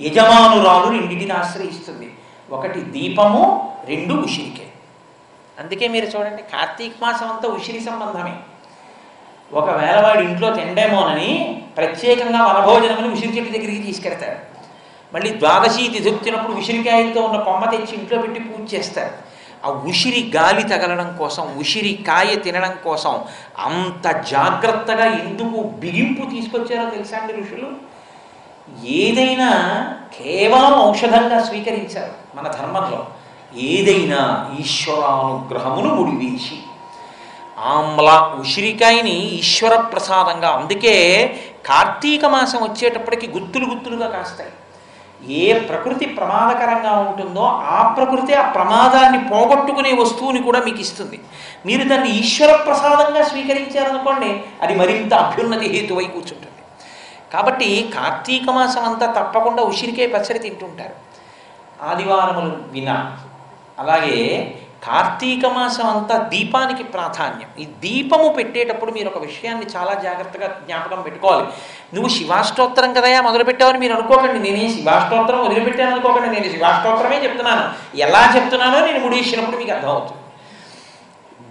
యజమానురాలు రెండింటిని ఆశ్రయిస్తుంది. ఒకటి దీపము, రెండు ఉసిరికే. అందుకే మీరు చూడండి, కార్తీక మాసం అంతా ఉసిరి సంబంధమే. ఒకవేళ వాడి ఇంట్లో తిండేమోనని ప్రత్యేకంగా వనభోజనమని ఉసిరి చెట్టు దగ్గరికి తీసుకెడతాడు. మళ్ళీ ద్వాదశి తిథి వచ్చినప్పుడు ఉసిరికాయలతో ఉన్న కొమ్మ తెచ్చి ఇంట్లో పెట్టి పూజ చేస్తారు. ఆ ఉసిరి గాలి తగలడం కోసం, ఉసిరి కాయ తినడం కోసం అంత జాగ్రత్తగా ఎందుకు బిగింపు తీసుకొచ్చారో తెలుసా అండి ఋషులు? ఏదైనా కేవలం ఔషధంగా స్వీకరించారు మన ధర్మంలో. ఏదైనా ఈశ్వరానుగ్రహమును ముడివేసి, ఆమ్ల ఉసిరికాయని ఈశ్వర ప్రసాదంగా. అందుకే కార్తీక మాసం వచ్చేటప్పటికి గుత్తులు గుత్తులుగా కాస్తాయి. ఏ ప్రకృతి ప్రమాదకరంగా ఉంటుందో ఆ ప్రకృతి ఆ ప్రమాదాన్ని పోగొట్టుకునే వస్తువుని కూడా మీకు ఇస్తుంది. మీరు దాన్ని ఈశ్వర ప్రసాదంగా స్వీకరించారనుకోండి, అది మరింత అభ్యున్నతి హేతువై కూర్చుంటుంది. కాబట్టి కార్తీక మాసం అంతా తప్పకుండా ఉసిరికాయ పచ్చడి తింటుంటారు ఆదివారములు వినా. అలాగే కార్తీక మాసం అంతా దీపానికి ప్రాధాన్యం. ఈ దీపము పెట్టేటప్పుడు మీరు ఒక విషయాన్ని చాలా జాగ్రత్తగా జ్ఞాపకం పెట్టుకోవాలి. నువ్వు శివాష్టోత్తరం కదయా మొదలుపెట్టావని మీరు అనుకోకండి. నేనే శివాష్టోత్తరం వదిలిపెట్టాను అనుకోకండి. నేను శివాష్టోత్తరమే చెప్తున్నాను. ఎలా చెప్తున్నానో నేను ముడిసినప్పుడు మీకు అర్థమవుతుంది.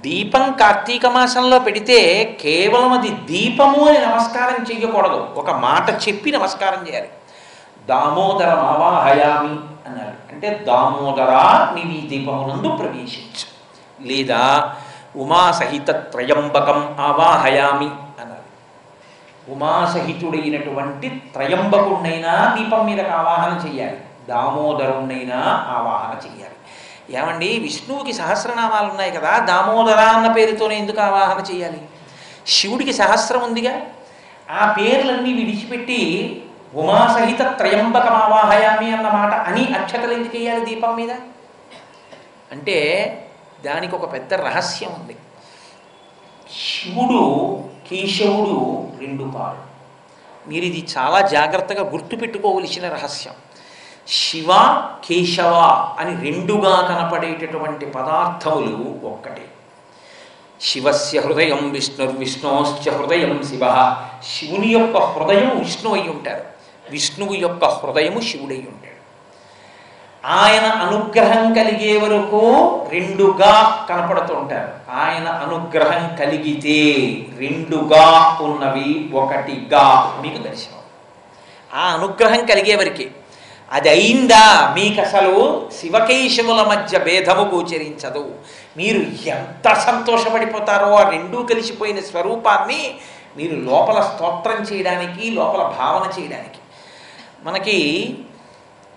దీపం కార్తీక మాసంలో పెడితే కేవలం అది దీపము అని నమస్కారం చెయ్యకూడదు, ఒక మాట చెప్పి నమస్కారం చేయాలి. దామోదరం ఆవాహయామి అన్నారు. అంటే దామోదరా నీవి దీపమునందు ప్రవేశించు, లేదా ఉమాసహిత త్రయంబకం ఆవాహయామి అన్నారు. ఉమాసహితుడైనటువంటి త్రయంబకుడినైనా దీపం మీదకి ఆవాహన చెయ్యాలి, దామోదరుణ్ణైనా ఆవాహన చెయ్యాలి. ఏమండి, విష్ణువుకి సహస్రనామాలు ఉన్నాయి కదా, దామోదర అన్న పేరుతోనే ఎందుకు ఆవాహన చేయాలి? శివుడికి సహస్రం ఉందిగా. ఆ పేర్లన్నీ విడిచిపెట్టి ఉమాసహిత త్రయంబకం ఆవాహయామి అన్న మాట అని అక్షతలు ఎందుకు వేయాలి దీపం మీద? అంటే దానికి ఒక పెద్ద రహస్యం ఉంది. శివుడు కేశవుడు రెండు పాలు. మీరు ఇది చాలా జాగ్రత్తగా గుర్తుపెట్టుకోవలసిన రహస్యం. శివ కేశవ అని రెండుగా కనపడేటటువంటి పదార్థములు ఒక్కటే. శివస్య హృదయం విష్ణోశ్చ హృదయం శివ. శివుని యొక్క హృదయం విష్ణువు అయి ఉంటారు, విష్ణువు యొక్క హృదయము శివుడై ఉంటాడు. ఆయన అనుగ్రహం కలిగే వరకు రెండుగా కనపడుతూ ఉంటారు. ఆయన అనుగ్రహం కలిగితే రెండుగా ఉన్నవి ఒకటిగా మీకు దర్శనం. ఆ అనుగ్రహం కలిగే వరకే. అది అయిందా మీకు అసలు శివకేశవుల మధ్య భేదము గోచరించదు. మీరు ఎంత సంతోషపడిపోతారో ఆ రెండూ కలిసిపోయిన స్వరూపాన్ని మీరు లోపల స్తోత్రం చేయడానికి, లోపల భావన చేయడానికి. మనకి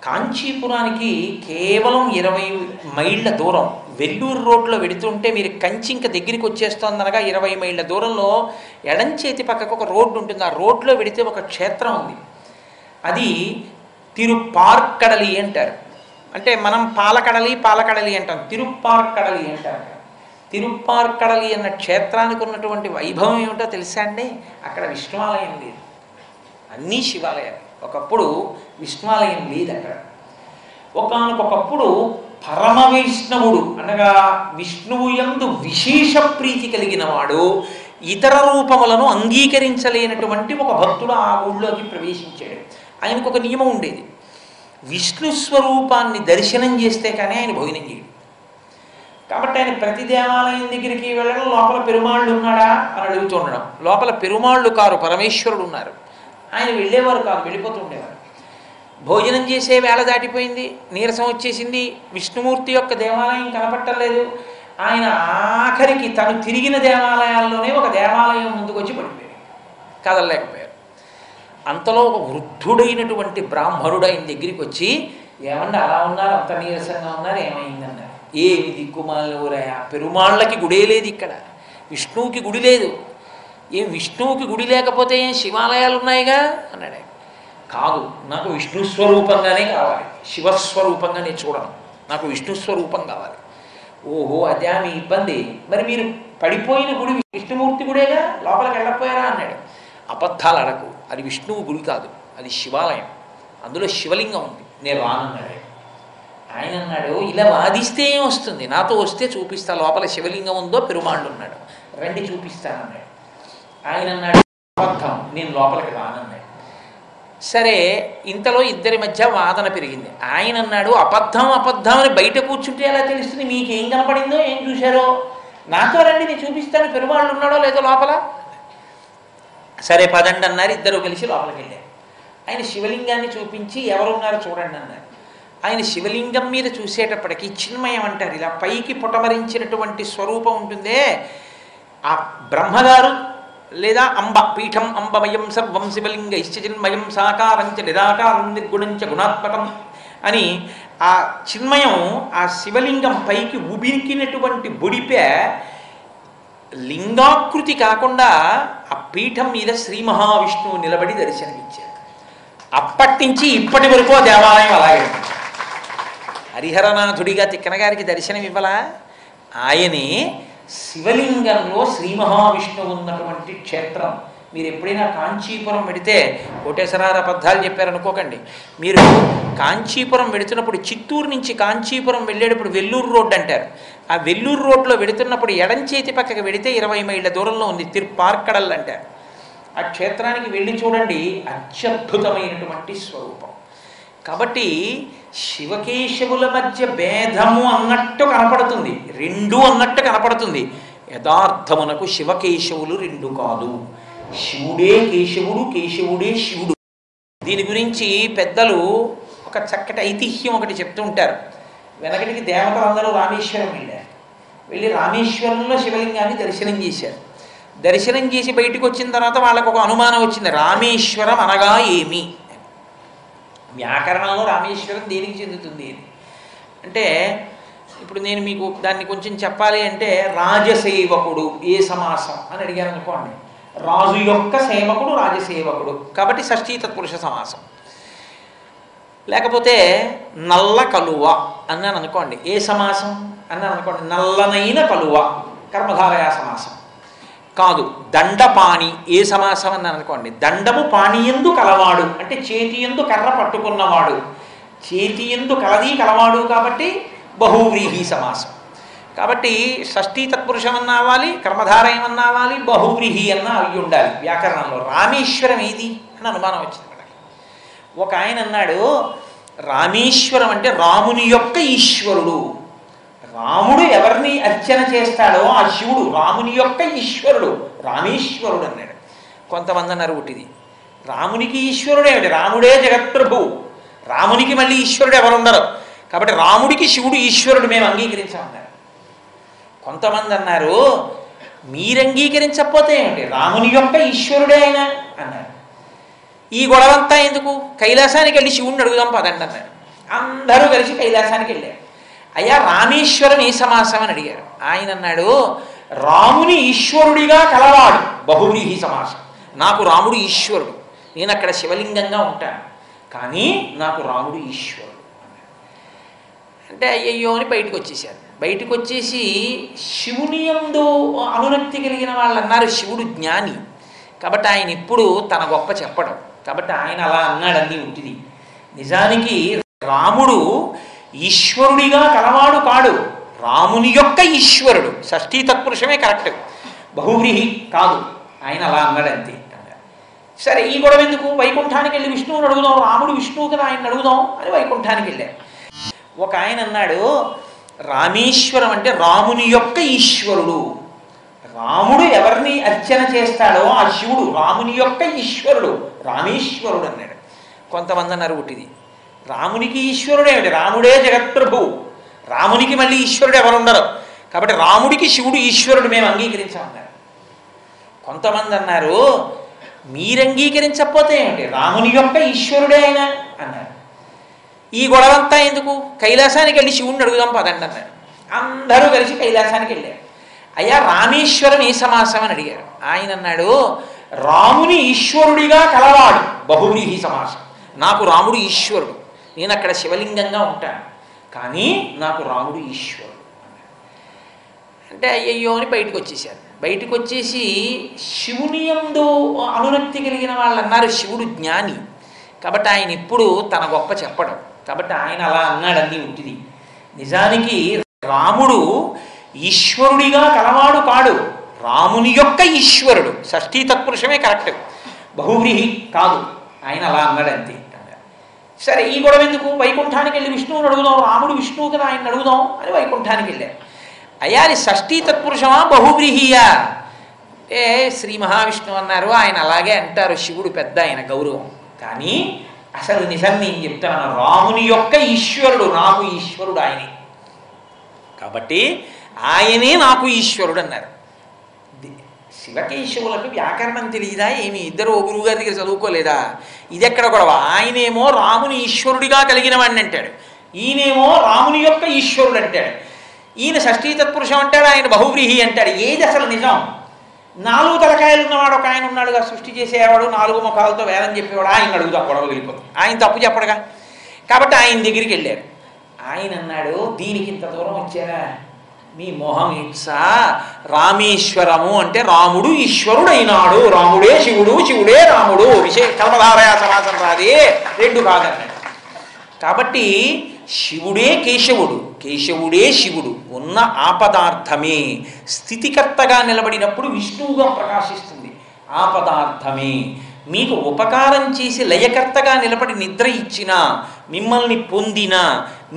కాంచీపురానికి కేవలం 20 మైళ్ళ దూరం. వెల్లూరు రోడ్లో వెడుతుంటే మీరు కంచి ఇంకా దగ్గరికి వచ్చేస్తోందనగా 20 మైళ్ళ దూరంలో ఎడం చేతి పక్కకు ఒక రోడ్డు ఉంటుంది. ఆ రోడ్లో వెడితే ఒక క్షేత్రం ఉంది. అది తిరుప్పార్కడలి అంటారు. అంటే మనం పాలకడలి అంటాం, తిరుప్పార్కడలి అంటారు. తిరుప్పార్కడలి అన్న క్షేత్రానికి ఉన్నటువంటి వైభవం ఏమిటో తెలుసా అండి? అక్కడ విష్ణువాలయం లేదు, అన్నీ శివాలయాలు. ఒకప్పుడు విష్ణువాలయం లేదు అక్కడ. ఒకానొకప్పుడు పరమ వైష్ణవుడు అనగా విష్ణువు యందు విశేష ప్రీతి కలిగిన వాడు ఇతర రూపములను అంగీకరించలేనటువంటి ఒక భక్తుడు ఆ ఊళ్ళోకి ప్రవేశించాడు. ఆయనకు ఒక నియమం ఉండేది, విష్ణు స్వరూపాన్ని దర్శనం చేస్తే కానీ ఆయన భోజనం చేయడు. కాబట్టి ఆయన ప్రతి దేవాలయం దగ్గరికి వెళ్ళడం, లోపల పెరుమాళ్ళు ఉన్నాడా అని అడుగుతూ ఉండడం. లోపల పెరుమాళ్ళు కారు, పరమేశ్వరుడు ఉన్నారు. ఆయన వెళ్ళేవారు కాదు, వెళ్ళిపోతూ ఉండేవారు. భోజనం చేసే వేళ దాటిపోయింది, నీరసం వచ్చేసింది, విష్ణుమూర్తి యొక్క దేవాలయం కనపట్టలేదు. ఆయన ఆఖరికి తను తిరిగిన దేవాలయాల్లోనే ఒక దేవాలయం ముందుకు వచ్చి పడిపోయాడు, కదలలేకపోయారు. అంతలో ఒక వృద్ధుడైనటువంటి బ్రాహ్మణుడు ఆయన దగ్గరికి వచ్చి, ఏమన్నా అలా ఉన్నారు, అంత నీరసంగా ఉన్నారు, ఏమైందన్నారు. ఏమి దిక్కుమాలూరయా, పెరుమాళ్ళకి గుడే లేదు ఇక్కడ, విష్ణువుకి గుడి లేదు. ఏం విష్ణువుకి గుడి లేకపోతే ఏం శివాలయాలు ఉన్నాయిగా అన్నాడు. కాదు, నాకు విష్ణు స్వరూపంగానే కావాలి, శివస్వరూపంగా నేను చూడను, నాకు విష్ణు స్వరూపం కావాలి. ఓహో, అదే మీ ఇబ్బంది. మరి మీరు పడిపోయిన గుడి విష్ణుమూర్తి గుడేగా, లోపలికి వెళ్ళకపోయారా అన్నాడు. అబద్ధాలు అడకు, అది విష్ణువు గుడి కాదు, అది శివాలయం, అందులో శివలింగం ఉంది, నేను రానన్నాడు. ఆయన అన్నాడు, ఇలా వాదిస్తే ఏం వస్తుంది, నాతో వస్తే చూపిస్తా, లోపల శివలింగం ఉందో పెరుమాళ్ళు ఉన్నాడు, రండి చూపిస్తానన్నాడు. ఆయన అన్నాడు, అబద్ధం, నేను లోపలికి రానన్నాడు. సరే, ఇంతలో ఇద్దరి మధ్య వాదన పెరిగింది. ఆయన అన్నాడు, అబద్ధం అబద్ధం అని బయట కూర్చుంటే ఎలా తెలుస్తుంది, మీకేం కనపడిందో ఏం చూశారో నాతో రండి, నేను చూపిస్తాను, పెరుమాళ్ళు ఉన్నాడో లేదో లోపల. సరే పదండి అన్నారు. ఇద్దరు కలిసి లోపలికి వెళ్ళారు. ఆయన శివలింగాన్ని చూపించి ఎవరున్నారో చూడండి అన్నారు. ఆయన శివలింగం మీద చూసేటప్పటికి చిన్మయం అంటారు, ఇలా పైకి పుటమరించినటువంటి స్వరూపం ఉంటుందే, ఆ బ్రహ్మగారు లేదా అంబ పీఠం అంబమయం సర్వం శివలింగ ఇశ్చిన్మయం సాకారంచ నిరాకారం నిర్గుణంచ గుణాత్మకం అని ఆ చిన్మయం ఆ శివలింగం పైకి ఉబికినటువంటి బొడిపే లింగాకృతి కాకుండా ఆ పీఠం మీద శ్రీ మహావిష్ణువు నిలబడి దర్శనమిచ్చారు. అప్పటి నుంచి ఇప్పటి వరకు ఆ దేవాలయం అలాగే ఉంది. హరిహరనాథుడిగా తిక్కనగారికి దర్శనం ఇవ్వలా? ఆయనే శివలింగంలో శ్రీ మహావిష్ణువు ఉన్నటువంటి క్షేత్రం. మీరు ఎప్పుడైనా కాంచీపురం వెడితే, కోటేశ్వరారు అబద్ధాలు చెప్పారనుకోకండి, మీరు కాంచీపురం వెడుతున్నప్పుడు చిత్తూరు నుంచి కాంచీపురం వెళ్ళేటప్పుడు వెల్లూరు రోడ్డు అంటారు. ఆ వెల్లూరు రోడ్లో వెడుతున్నప్పుడు ఎడం చేతి పక్కకి వెడితే 20 మైళ్ళ దూరంలో ఉంది తిరుపార్కడల్ అంటారు. ఆ క్షేత్రానికి వెళ్ళి చూడండి, అత్యద్భుతమైనటువంటి స్వరూపం. కాబట్టి శివకేశవుల మధ్య భేదము అన్నట్టు కనపడుతుంది, రెండు అన్నట్టు కనపడుతుంది. యథార్థమునకు శివకేశవులు రెండు కాదు, శివుడే కేశవుడు, కేశవుడే శివుడు. దీని గురించి పెద్దలు ఒక చక్కటి ఐతిహ్యం ఒకటి చెప్తూ ఉంటారు. వెనకటికి దేవతలందరూ రామేశ్వరం వెళ్ళారు. వెళ్ళి రామేశ్వరంలో శివలింగాన్ని దర్శనం చేశారు. దర్శనం చేసి బయటకు వచ్చిన తర్వాత వాళ్ళకు ఒక అనుమానం వచ్చింది, రామేశ్వరం అనగా ఏమి? వ్యాకరణంలో రామేశ్వరం దేనికి చెందుతుంది అంటే, ఇప్పుడు నేను మీకు దాన్ని కొంచెం చెప్పాలి అంటే, రాజసేవకుడు ఏ సమాసం అని అడిగాను అనుకోండి, రాజు యొక్క సేవకుడు రాజసేవకుడు, కాబట్టి షష్ఠీ తత్పురుష సమాసం. లేకపోతే నల్ల కలువ అన్నాను అనుకోండి, ఏ సమాసం అన్నాను అనుకోండి, నల్లనైన కలువ, కర్మధారయా సమాసం. కాదు, దండపాణి ఏ సమాసం అన్నాను అనుకోండి, దండము పాణియందు కలవాడు అంటే చేతియందు కర్ర పట్టుకున్నవాడు, చేతియందు కలది కలవాడు, కాబట్టి బహువ్రీహి సమాసం. కాబట్టి షష్ఠీ తత్పురుషం అన్నా అవ్వాలి, కర్మధారయం అన్నా అవ్వాలి, బహువ్రీహి అన్నా అవి ఉండాలి. వ్యాకరణంలో రామేశ్వరం ఏది అని అనుమానం వచ్చింది మనకి. ఒక ఆయన అన్నాడు, రామేశ్వరం అంటే రాముని యొక్క ఈశ్వరుడు. రాముడు ఎవరిని అర్చన చేస్తాడో ఆ శివుడు రాముని యొక్క ఈశ్వరుడు, రామేశ్వరుడు అన్నాడు. కొంతమంది అన్నారు, ఒకటిది రామునికి ఈశ్వరుడు ఏమిటి, రాముడే జగత్ప్రభువు, రామునికి మళ్ళీ ఈశ్వరుడు ఎవరు ఉండరు, కాబట్టి రాముడికి శివుడు ఈశ్వరుడు మేము అంగీకరించామన్నారు. కొంతమంది అన్నారు, మీరు అంగీకరించకపోతే ఏమిటి, రాముని యొక్క ఈశ్వరుడే ఆయన అన్నారు. ఈ గొడవంతా ఎందుకు, కైలాసానికి వెళ్ళి శివుడిని అడుగుదాం పదండి అన్నారు. అందరూ కలిసి కైలాసానికి వెళ్ళారు. అయ్యా రామేశ్వరం ఏ సమాసం అని అడిగారు. ఆయన అన్నాడు, రాముని ఈశ్వరుడిగా కలవాడు, బహువ్రీహి సమాసం. నాకు రాముడు ఈశ్వరుడు, నేను అక్కడ శివలింగంగా ఉంటాను, కానీ నాకు రాముడు ఈశ్వరుడు అంటే అయ్యయ్యో అని బయటకు వచ్చేసారు. బయటకు వచ్చేసి శివుని యందు అనురక్తి కలిగిన వాళ్ళు అన్నారు, శివుడు జ్ఞాని, కాబట్టి ఆయన ఇప్పుడు తన గొప్ప చెప్పడం, కాబట్టి ఆయన అలా అన్నాడు, అన్నీ ఉంటుంది. నిజానికి రాముడు ఈశ్వరుడిగా కలవాడు కాడు, రాముని యొక్క ఈశ్వరుడు, షష్ఠీ తత్పురుషమే కరెక్ట్, బహువ్రీహి కాదు, ఆయన అలా అన్నాడు అంతే. సరే, ఈ గొడవ ఎందుకు, వైకుంఠానికి వెళ్ళి విష్ణువుని అడుగుదాం, రాముడు విష్ణువు కదా ఆయన అడుగుదాం అని వైకుంఠానికి వెళ్ళారు. ఒక ఆయన అన్నాడు, రామేశ్వరం అంటే రాముని యొక్క ఈశ్వరుడు, రాముడు ఎవరిని అర్చన చేస్తాడో ఆ శివుడు రాముని యొక్క ఈశ్వరుడు, రామేశ్వరుడు అన్నాడు. కొంతమంది అన్నారు, ఒకటిది రామునికి ఈశ్వరుడు ఏమిటి, రాముడే జగత్ప్రభువు, రామునికి మళ్ళీ ఈశ్వరుడు ఎవరు ఉండరు, కాబట్టి రాముడికి శివుడు ఈశ్వరుడు మేము అంగీకరించామన్నారు. కొంతమంది అన్నారు, మీరు అంగీకరించకపోతే ఏమిటి, రాముని యొక్క ఈశ్వరుడే ఆయన అన్నారు. ఈ గొడవంతా ఎందుకు, కైలాసానికి వెళ్ళి శివుడిని అడుగుదాం పదండి అన్నారు. అందరూ కలిసి కైలాసానికి వెళ్ళారు. అయ్యా రామేశ్వరం ఏ సమాసం అని అడిగారు. ఆయన అన్నాడు, రాముని ఈశ్వరుడిగా కలవాడు, బహువ్రీహి సమాసం. నాకు రాముడు ఈశ్వరుడు, నేను అక్కడ శివలింగంగా ఉంటాను, కానీ నాకు రాముడు ఈశ్వరుడు అంటే అయ్యయ్యో అని బయటకు వచ్చేసారు. బయటకు వచ్చేసి శివుని యందు అనురక్తి కలిగిన వాళ్ళు అన్నారు, శివుడు జ్ఞాని, కాబట్టి ఆయన ఇప్పుడు తన గొప్ప చెప్పడం, కాబట్టి ఆయన అలా అన్నాడు, అన్నీ ఉంటుంది. నిజానికి రాముడు ఈశ్వరుడిగా కలవాడు కాడు, రాముని యొక్క ఈశ్వరుడు, షష్ఠీ తత్పురుషమే కరెక్ట్, బహువ్రీహి కాదు, ఆయన అలా అన్నాడు అంతే. సరే ఈ గొడవ ఎందుకు, వైకుంఠానికి వెళ్ళి విష్ణువుని అడుగుదాం, రాముడు విష్ణువు కదా ఆయన అడుగుదాం అని వైకుంఠానికి వెళ్ళారు. అయ్యా అది షష్ఠీ తత్పురుషమా బహువ్రీహియా అంటే శ్రీ మహావిష్ణువు అన్నారు, ఆయన అలాగే అంటారు, శివుడు పెద్ద ఆయన గౌరవం. కానీ అసలు నిజం నేను చెప్తాను, రాముని యొక్క ఈశ్వరుడు నాకు ఈశ్వరుడు ఆయనే, కాబట్టి ఆయనే నాకు ఈశ్వరుడు అన్నారు. శివకేశవులకు వ్యాకరణం తెలియదా ఏమి, ఇద్దరు ఓ గురువు గారి దగ్గర చదువుకోలేదా? ఇదెక్కడ గొడవ, ఆయనేమో రాముని ఈశ్వరుడిగా కలిగిన వాడిని అంటాడు, ఈయనేమో రాముని యొక్క ఈశ్వరుడు అంటాడు. ఈయన షష్ఠీ తత్పురుషం అంటాడు, ఆయన బహువ్రీహి అంటాడు. ఏది అసలు నిజం? 4 తలకాయలు ఉన్నవాడు ఒక ఆయన ఉన్నాడుగా, సృష్టి చేసేవాడు, 4 ముఖాలతో వేదం చెప్పేవాడు, ఆయన అడుగుతా గొడవ వెళ్ళిపోతుంది, ఆయన తప్పు చెప్పడుగా. కాబట్టి ఆయన దగ్గరికి వెళ్ళారు. ఆయన అన్నాడు, దీనికి ఇంత దూరం వచ్చారా, మీ మొహం ఇట్సా, రామేశ్వరము అంటే రాముడు ఈశ్వరుడు అయినాడు, రాముడే శివుడు, శివుడే రాముడు, కల్పధారయా సమాసం రాదే, 2 కాదన్నాడు. కాబట్టి శివుడే కేశవుడు, కేశవుడే శివుడు, ఉన్న ఆపదార్థమే స్థితికర్తగా నిలబడినప్పుడు విష్ణువుగా ప్రకాశిస్తుంది. ఆపదార్థమే మీకు ఉపకారం చేసి లయకర్తగా నిలబడి నిద్ర ఇచ్చినా, మిమ్మల్ని పొందినా,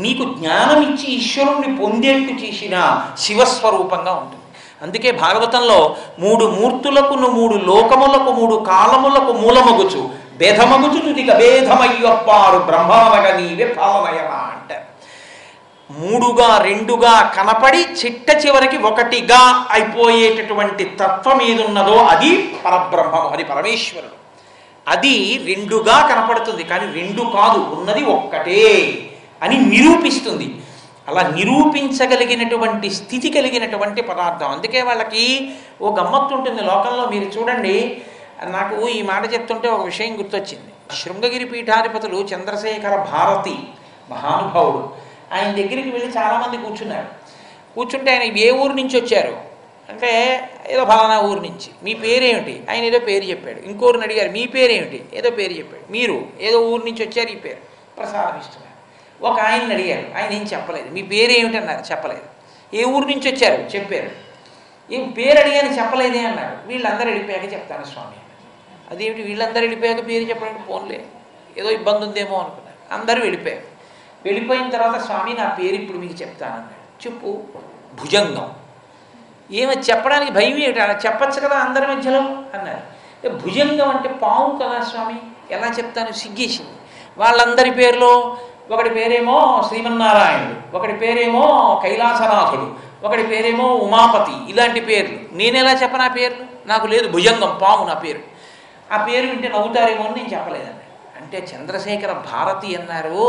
మీకు జ్ఞానం ఇచ్చి ఈశ్వరుణ్ణి పొందేట్టు చేసినా శివస్వరూపంగా ఉంటుంది. అందుకే భాగవతంలో 3 మూర్తులకు 3 లోకములకు 3 కాలములకు మూలమగుచు భేదమగుచు తుదిక భేదమయ్యొప్పారు బ్రహ్మమగ నీవే ఫలమయమా అంటారు. 3గా 2గా కనపడి చిట్ట చివరికి 1గా అయిపోయేటటువంటి తత్వం ఏదున్నదో అది పరబ్రహ్మము, అది పరమేశ్వరుడు. అది 2గా కనపడుతుంది, కానీ 2 కాదు, ఉన్నది ఒక్కటే అని నిరూపిస్తుంది. అలా నిరూపించగలిగినటువంటి స్థితి కలిగినటువంటి పదార్థం. అందుకే వాళ్ళకి ఓ గమ్మత్తు ఉంటుంది లోకంలో. మీరు చూడండి, నాకు ఈ మాట చెప్తుంటే ఒక విషయం గుర్తొచ్చింది. శృంగగిరి పీఠాధిపతులు చంద్రశేఖర భారతి మహానుభావుడు, ఆయన దగ్గరికి వెళ్ళి చాలామంది కూర్చున్నారు. కూర్చుంటే ఆయన ఏ ఊరు నుంచి వచ్చారు అంటే ఏదో ఫలానా ఊరు నుంచి. మీ పేరేమిటి? ఆయన ఏదో పేరు చెప్పాడు. ఇంకోరిని అడిగారు, మీ పేరేమిటి? ఏదో పేరు చెప్పాడు. మీరు ఏదో ఊరు నుంచి వచ్చారు, ఈ పేరు ప్రసాదం ఇస్తున్నారు. ఒక ఆయన్ని అడిగారు, ఆయన ఏం చెప్పలేదు. మీ పేరేమిటి అన్నారు, చెప్పలేదు. ఏ ఊరు నుంచి వచ్చారు చెప్పారు. ఏం పేరు అడిగాని చెప్పలేదే అన్నారు. వీళ్ళందరూ వెళ్ళిపోయాక చెప్తాను స్వామి. అదేమిటి వీళ్ళందరూ వెళ్ళిపోయాక పేరు చెప్పడానికి ఫోన్లే, ఏదో ఇబ్బంది ఉందేమో అనుకున్నారు. అందరూ వెళ్ళిపోయారు. వెళ్ళిపోయిన తర్వాత స్వామి నా పేరు ఇప్పుడు మీకు చెప్తానన్నాడు. చెప్పు. భుజంగం. ఏమది చెప్పడానికి భయం ఏమిటి, అలా చెప్పచ్చు కదా అందరి మధ్యలో అన్నారు. భుజంగం అంటే పాము కదా స్వామి, ఎలా చెప్తాను, సిగ్గేసింది. వాళ్ళందరి పేర్లో ఒకటి పేరేమో శ్రీమన్నారాయణుడు, ఒకటి పేరేమో కైలాసనాథుడు, ఒకటి పేరేమో ఉమాపతి, ఇలాంటి పేర్లు. నేనెలా చెప్పనా పేర్లు? నాకు లేదు, భుజంగం పాము నా పేరు. ఆ పేరు వింటే నవ్వుతారేమో అని నేను చెప్పలేదండి. అంటే చంద్రశేఖర భారతి అన్నారు,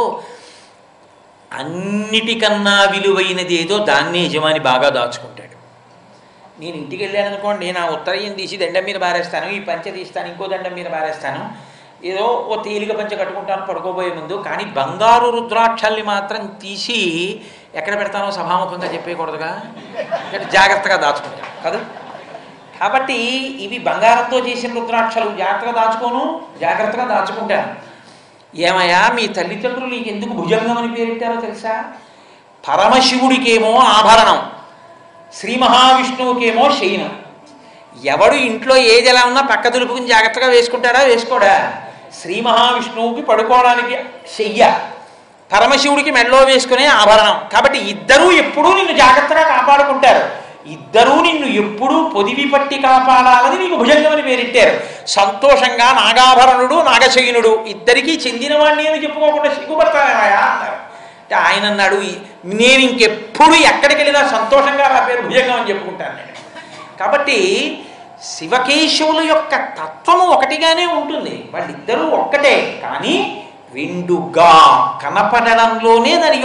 అన్నిటికన్నా విలువైనది ఏదో దాన్నే యజమాని బాగా దాచుకుంటాడు. నేను ఇంటికి వెళ్ళాను అనుకోండి, నా ఉత్తరయం తీసి దండం మీద బారేస్తాను, ఈ పంచె తీస్తాను, ఇంకో దండం మీద బారేస్తాను, ఏదో ఓ తేలిక పంచె కట్టుకుంటాను పడుకోబోయే ముందు. కానీ బంగారు రుద్రాక్షల్ని మాత్రం తీసి ఎక్కడ పెడతానో సభాముఖంగా చెప్పేయకూడదుగా, జాగ్రత్తగా దాచుకుంటాను కదా. కాబట్టి ఇవి బంగారంతో చేసిన రుద్రాక్షలు, జాగ్రత్తగా దాచుకోను, జాగ్రత్తగా దాచుకుంటాను. ఏమయ్యా మీ తల్లిదండ్రులు నీకు ఎందుకు భుజంగం అని పేరెట్టారో తెలుసా? పరమశివుడికేమో ఆభరణం, శ్రీ మహావిష్ణువుకేమో శయనం. ఎవడు ఇంట్లో ఏది ఎలా ఉన్నా పక్క దులుపుకుని జాగ్రత్తగా వేసుకుంటాడా వేసుకోడా? శ్రీ మహావిష్ణువుకి పడుకోవడానికి శయ్య, పరమశివుడికి మెడలో వేసుకునే ఆభరణం. కాబట్టి ఇద్దరూ ఎప్పుడూ నిన్ను జాగ్రత్తగా కాపాడుకుంటారు, ఇద్దరూ నిన్ను ఎప్పుడూ పొదివి పట్టి కాపాడాలని నీకు భుజంగమని పేరెట్టారు. సంతోషంగా నాగాభరణుడు నాగశయనుడు ఇద్దరికీ చెందినవాడిని అని చెప్పుకోకుండా సిగ్గుపడతాయా అన్నారు. అంటే ఆయన అన్నాడు, నేను ఇంకెప్పుడు ఎక్కడికి వెళ్ళినా సంతోషంగా నా పేరు భుజంగం అని చెప్పుకుంటాను నేను. కాబట్టి శివకేశవుల యొక్క తత్వము ఒకటిగానే ఉంటుంది, వాళ్ళిద్దరూ ఒక్కటే, కానీ 2గా కనపడడంలోనే దాని